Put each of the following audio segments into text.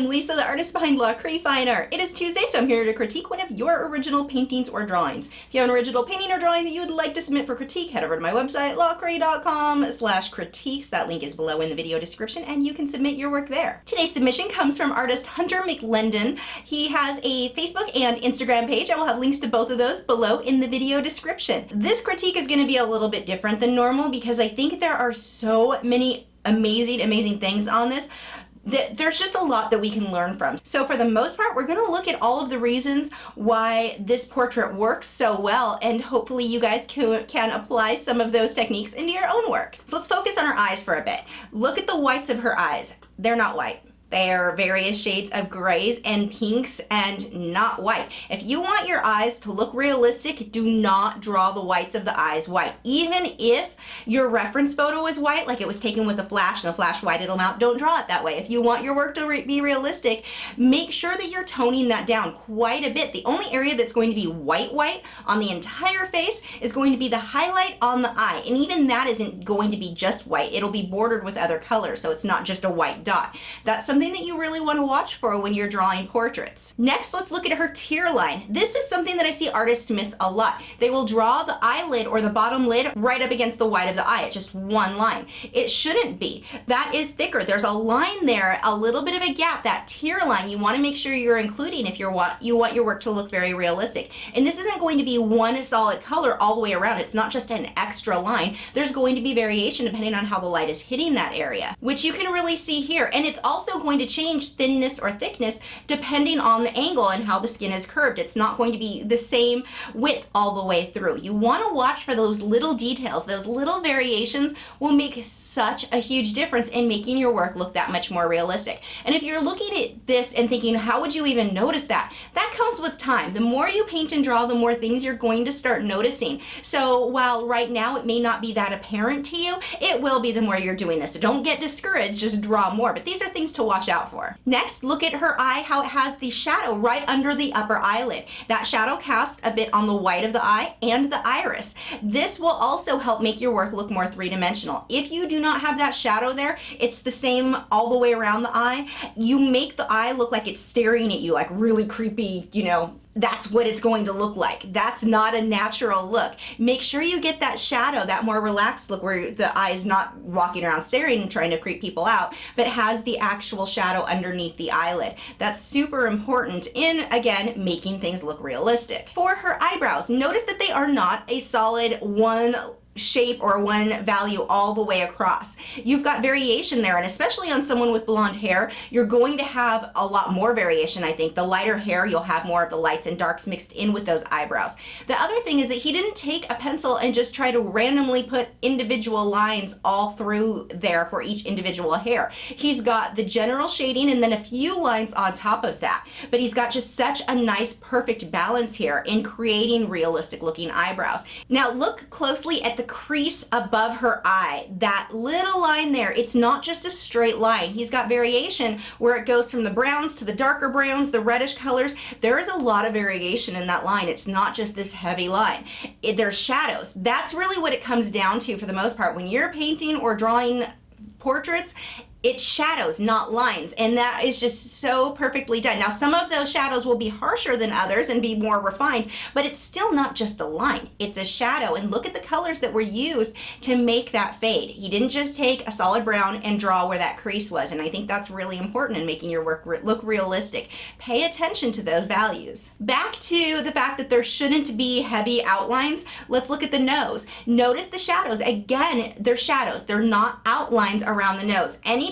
I'm Lisa, the artist behind Lachri Fine Art. It is Tuesday, so I'm here to critique one of your original paintings or drawings. If you have an original painting or drawing that you would like to submit for critique, head over to my website, lachri.com/critiques. That link is below in the video description, and you can submit your work there. Today's submission comes from artist Hunter Mclendon. He has a Facebook and Instagram page. I will have links to both of those below in the video description. This critique is going to be a little bit different than normal because I think there are so many amazing things on this. There's just a lot that we can learn from. So for the most part, we're going to look at all of the reasons why this portrait works so well, and hopefully you guys can apply some of those techniques into your own work. So let's focus on her eyes for a bit. Look at the whites of her eyes. They're not white. They are various shades of grays and pinks and not white. If you want your eyes to look realistic, do not draw the whites of the eyes white. Even if your reference photo is white, like it was taken with a flash and the flash whited them out, don't draw it that way. If you want your work to be realistic, make sure that you're toning that down quite a bit. The only area that's going to be white on the entire face is going to be the highlight on the eye. And even that isn't going to be just white. It'll be bordered with other colors, so it's not just a white dot. That's something that you really want to watch for when you're drawing portraits. Next, let's look at her tear line. This is something that I see artists miss a lot. They will draw the eyelid or the bottom lid right up against the white of the eye. It's just one line. It shouldn't be. That is thicker. There's a line there, a little bit of a gap. That tear line you want to make sure you're including if you want your work to look very realistic. And this isn't going to be one solid color all the way around. It's not just an extra line. There's going to be variation depending on how the light is hitting that area, which you can really see here. And it's also going to change thinness or thickness depending on the angle and how the skin is curved. It's not going to be the same width all the way through. You want to watch for those little details. Those little variations will make such a huge difference in making your work look that much more realistic. And if you're looking at this and thinking, how would you even notice that? That comes with time. The more you paint and draw, the more things you're going to start noticing. So while right now it may not be that apparent to you, it will be the more you're doing this. So don't get discouraged, just draw more. But these are things to watch out for. Next, look at her eye, how it has the shadow right under the upper eyelid. That shadow casts a bit on the white of the eye and the iris. This will also help make your work look more three-dimensional. If you do not have that shadow there, it's the same all the way around the eye. You make the eye look like it's staring at you, like really creepy, you know, that's what it's going to look like. That's not a natural look. Make sure you get that shadow, that more relaxed look where the eye is not walking around staring and trying to creep people out, but has the actual shadow underneath the eyelid. That's super important in, again, making things look realistic. For her eyebrows, notice that they are not a solid one shape or one value all the way across. You've got variation there, and especially on someone with blonde hair, you're going to have a lot more variation, I think. The lighter hair, you'll have more of the lights and darks mixed in with those eyebrows. The other thing is that he didn't take a pencil and just try to randomly put individual lines all through there for each individual hair. He's got the general shading and then a few lines on top of that, but he's got just such a nice, perfect balance here in creating realistic looking eyebrows. Now look closely at the crease above her eye. That little line there, it's not just a straight line. He's got variation where it goes from the browns to the darker browns, the reddish colors. There is a lot of variation in that line. It's not just this heavy line. There's shadows. That's really what it comes down to for the most part. When you're painting or drawing portraits, it's shadows, not lines, and that is just so perfectly done. Now, some of those shadows will be harsher than others and be more refined, but it's still not just a line. It's a shadow, and look at the colors that were used to make that fade. He didn't just take a solid brown and draw where that crease was, and I think that's really important in making your work look realistic. Pay attention to those values. Back to the fact that there shouldn't be heavy outlines, let's look at the nose. Notice the shadows. Again, they're shadows. They're not outlines around the nose. Anytime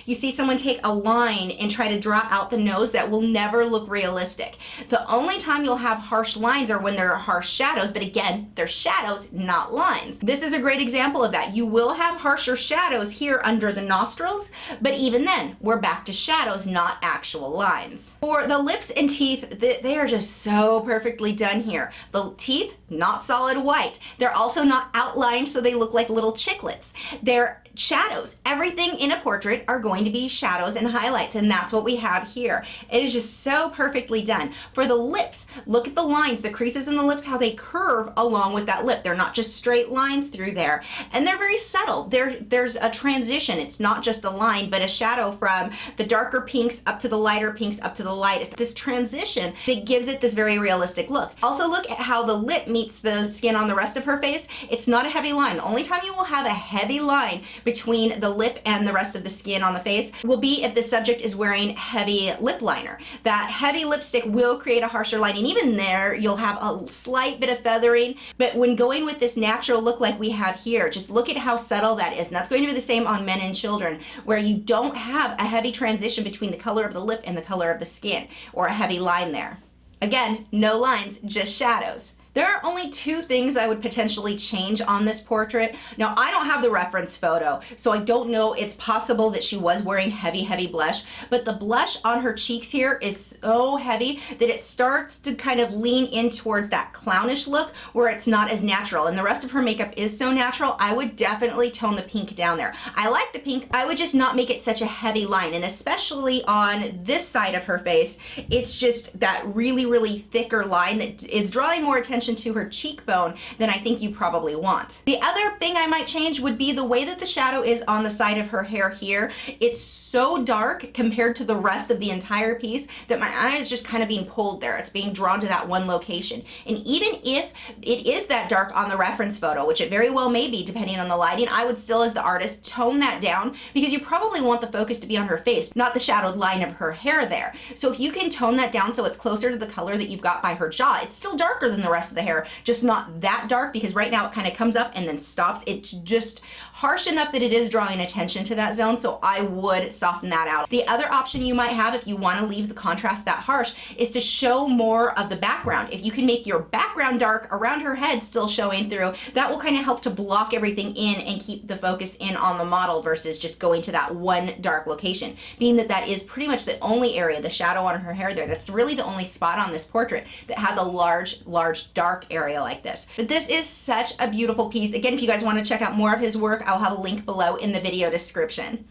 you see someone take a line and try to draw out the nose, that will never look realistic. The only time you'll have harsh lines are when there are harsh shadows, but again, they're shadows, not lines. This is a great example of that. You will have harsher shadows here under the nostrils, but even then, we're back to shadows, not actual lines. For the lips and teeth, they are just so perfectly done here. The teeth, not solid white. They're also not outlined so they look like little chiclets. They're shadows. Everything in a portrait are going to be shadows and highlights, and that's what we have here. It is just so perfectly done. For the lips, look at the lines, the creases in the lips, how they curve along with that lip. They're not just straight lines through there, and they're very subtle. There's a transition. It's not just a line, but a shadow from the darker pinks up to the lighter pinks up to the lightest. This transition that gives it this very realistic look. Also look at how the lip meets the skin on the rest of her face. It's not a heavy line. The only time you will have a heavy line between the lip and the rest of the skin on the face will be if the subject is wearing heavy lip liner. That heavy lipstick will create a harsher line, and even there you'll have a slight bit of feathering, but when going with this natural look like we have here, just look at how subtle that is. And that's going to be the same on men and children, where you don't have a heavy transition between the color of the lip and the color of the skin, or a heavy line there. Again, no lines, just shadows. There are only two things I would potentially change on this portrait. Now, I don't have the reference photo, so I don't know. It's possible that she was wearing heavy blush, but the blush on her cheeks here is so heavy that it starts to kind of lean in towards that clownish look where it's not as natural, and the rest of her makeup is so natural. I would definitely tone the pink down there. I like the pink, I would just not make it such a heavy line, and especially on this side of her face, it's just that really thicker line that is drawing more attention to her cheekbone than I think you probably want. The other thing I might change would be the way that the shadow is on the side of her hair here. It's so dark compared to the rest of the entire piece that my eye is just kind of being pulled there. It's being drawn to that one location. And even if it is that dark on the reference photo, which it very well may be depending on the lighting, I would still, as the artist, tone that down, because you probably want the focus to be on her face, not the shadowed line of her hair there. So if you can tone that down so it's closer to the color that you've got by her jaw, it's still darker than the rest of the hair, just not that dark, because right now it kind of comes up and then stops. It's just harsh enough that it is drawing attention to that zone, so I would soften that out. The other option you might have, if you want to leave the contrast that harsh, is to show more of the background. If you can make your background dark around her head still showing through, that will kind of help to block everything in and keep the focus in on the model versus just going to that one dark location. Being that that is pretty much the only area, the shadow on her hair there, that's really the only spot on this portrait that has a large dark area like this. But this is such a beautiful piece. Again, if you guys want to check out more of his work, I'll have a link below in the video description.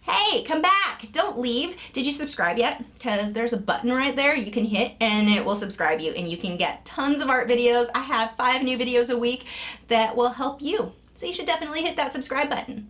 Hey, come back, don't leave. Did you subscribe yet? Because there's a button right there you can hit and it will subscribe you, and you can get tons of art videos. I have 5 new videos a week that will help you. So you should definitely hit that subscribe button.